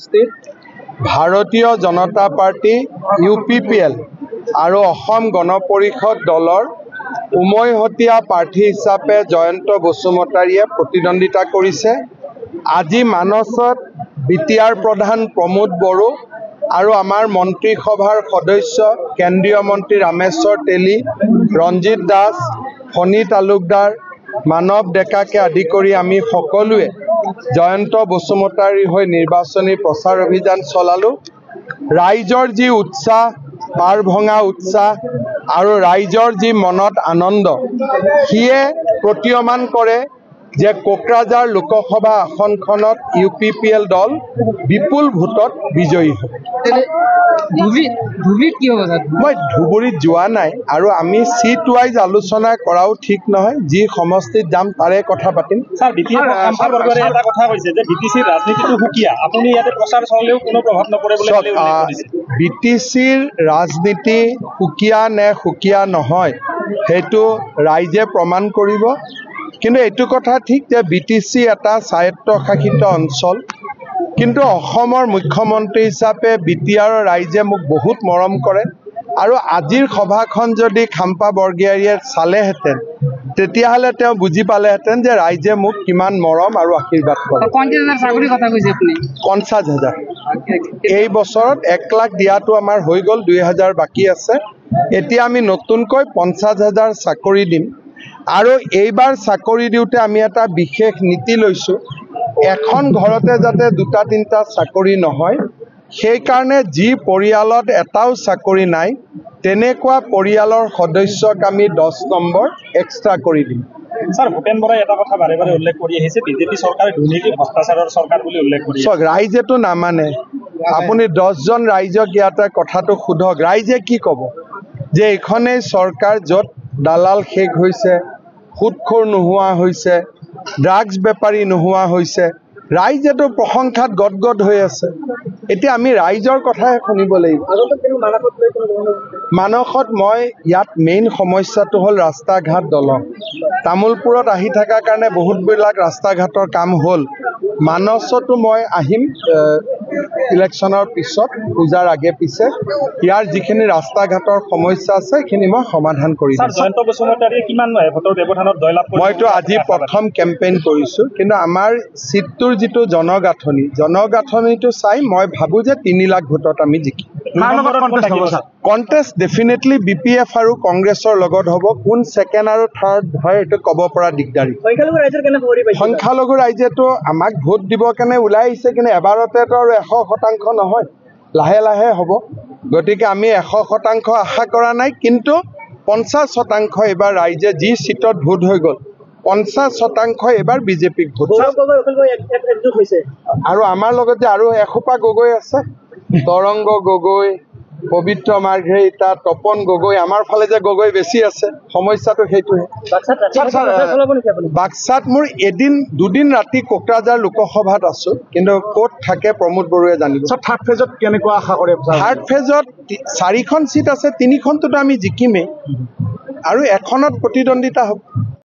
ভাৰতীয় জনতা party UPPL আৰু অসম গণ পৰিষদ দলৰ উমৈহতীয়া প্ৰাৰ্থী হিচাপে জয়ন্ত বসুমতাৰীয়ে প্ৰতিদ্বন্দ্বিতা কৰিছে। আজি মানসত BTR প্ৰধান প্ৰমোদ বড়ো আৰু আমাৰ মন্ত্ৰীসভাৰ সদস্য কেন্দ্ৰীয় মন্ত্ৰী ৰামেশ্বৰ তেলী, ৰঞ্জিত দাস, ফণী তালুকদাৰ, মানৱ ডেকাকে আদি কৰি আমি সকলোৱে জয়ন্ত বসুমতাৰীৰ হৈ নিৰ্বাচনী প্ৰচাৰ অভিযান চলালোঁ। ৰাইজৰ যি উৎসাহ, পাৰ ভঙা উৎসাহ আৰু ৰাইজৰ যি মনত আনন্দ, সিয়ে প্ৰতীয়মান কৰে যে কোকৰাঝাৰ লোকসভা আসনখনত UPPL দল বিপুল ভোটত বিজয়ী হ'ব। মই ধুবুৰীত যোৱা নাই আৰু আমি সিট ৱাইজ আলোচনা কৰাও ঠিক নহয়। যি সমষ্টিত যাম তাৰে কথা পাতিম। এটা কথা কৈছে যে BTCৰ ৰাজনীতিটো সুকীয়া, আপুনি ইয়াতে প্ৰচাৰ চলালেও কোনো প্ৰভাৱ নপৰে বুলি উল্লেখ কৰিছে। BTCৰ ৰাজনীতি সুকীয়া নে সুকীয়া নহয় সেইটো ৰাইজে প্ৰমাণ কৰিব। কিন্তু এইটো কথা ঠিক যে BTC এটা স্বায়ত্তশাসিত অঞ্চল, কিন্তু অসমৰ মুখ্যমন্ত্ৰী হিচাপে BTR ৰাইজে মোক বহুত মৰম কৰে আৰু আজিৰ সভাখন যদি খাম্পা বৰগোহাঞিয়ে চালেহেঁতেন তেতিয়াহ'লে তেওঁ বুজি পালেহেঁতেন যে ৰাইজে মোক কিমান মৰম আৰু আশীৰ্বাদ কৰে। 50,000 এই বছৰত 1 লাখ দিয়াটো আমাৰ হৈ গ'ল, 2,000 বাকী আছে। এতিয়া আমি নতুনকৈ 50,000 চাকৰি দিম আৰু এইবাৰ চাকৰি দিওঁতে আমি এটা বিশেষ নীতি লৈছোঁ। এখন ঘৰতে যাতে 2-3টা চাকৰি নহয়, সেইকাৰণে যি পৰিয়ালত এটাও চাকৰি নাই তেনেকুৱা পৰিয়ালৰ সদস্যক আমি 10 নম্বৰ এক্সট্ৰা কৰি দিম। স্যাৰ, ভূপেন বৰাই এটা কথা বাৰে বাৰে উল্লেখ কৰি আহিছে, বিজেপি চৰকাৰে দুৰ্নীতি ভ্ৰষ্টাচাৰৰ চৰকাৰ বুলি উল্লেখ কৰি আছে। ৰাইজেতো নামানে। আপুনি 10জন ৰাইজক ইয়াতে কথাটো সোধক, ৰাইজে কি ক'ব? যে এইখনেই চৰকাৰ য'ত দালাল শেষ হৈছে, সুদখোৰ নোহোৱা হৈছে, ড্ৰাগছ বেপাৰী নোহোৱা হৈছে। ৰাইজেতো প্ৰশংসাত গদগদ হৈ আছে। এতিয়া আমি ৰাইজৰ কথাহে শুনিব লাগিব। মানসত মই ইয়াত মেইন সমস্যাটো হ'ল ৰাস্তা ঘাট দলং। তামোলপুৰত আহি থকাৰ কাৰণে বহুতবিলাক ৰাস্তা ঘাটৰ কাম হ'ল। মানসতো মই আহিম ইলেকশ্যনৰ পিছত, পূজাৰ আগে পিছে। ইয়াৰ যিখিনি ৰাস্তা ঘাটৰ সমস্যা আছে সেইখিনি মই সমাধান কৰিম। মইতো আজি প্ৰথম কেম্পেইন কৰিছোঁ, কিন্তু আমাৰ চিটটোৰ যিটো জনগাঁথনিটো চাই মই ভাবোঁ যে 3 লাখ ভোটত আমি জিকিম। কণ্টেষ্ট ডেফিনেটলি BPF আৰু কংগ্ৰেছৰ লগত হ'ব। কোন ছেকেণ্ড আৰু থাৰ্ড হয় এইটো ক'ব পৰা দিগদাৰী। সংখ্যালঘু ৰাইজেতো আমাক ভোট দিবৰ কাৰণে ওলাই আহিছে, কিন্তু এবাৰতেতো আৰু 100% নহয়, লাহে লাহে হ'ব। গতিকে আমি 100% আশা কৰা নাই, কিন্তু 50% এইবাৰ ৰাইজে যি চিটত ভোট হৈ গ'ল 50% এইবাৰ বিজেপিক ভোট। আৰু আমাৰ লগত যে আৰু এসোপা গগৈ আছে, তৰংগ গগৈ, পবিত্ৰ মাৰ্ঘেৰিটা, তপন গগৈ, আমাৰ ফালে যে গগৈ বেছি আছে, সমস্যাটো সেইটোহে। বাক্সাত মোৰ 2দিন ৰাতি কোকৰাঝাৰ লোকসভাত আছোঁ, কিন্তু ক'ত থাকে প্ৰমোদ বড়োৱে জানিব। থাৰ্ড ফেজত কেনেকুৱা আশা কৰে? থাৰ্ড ফেজত 4খন চিট আছে, 3খনটোতো আমি জিকিমেই আৰু এখনত প্ৰতিদ্বন্দ্বিতা হ'ব।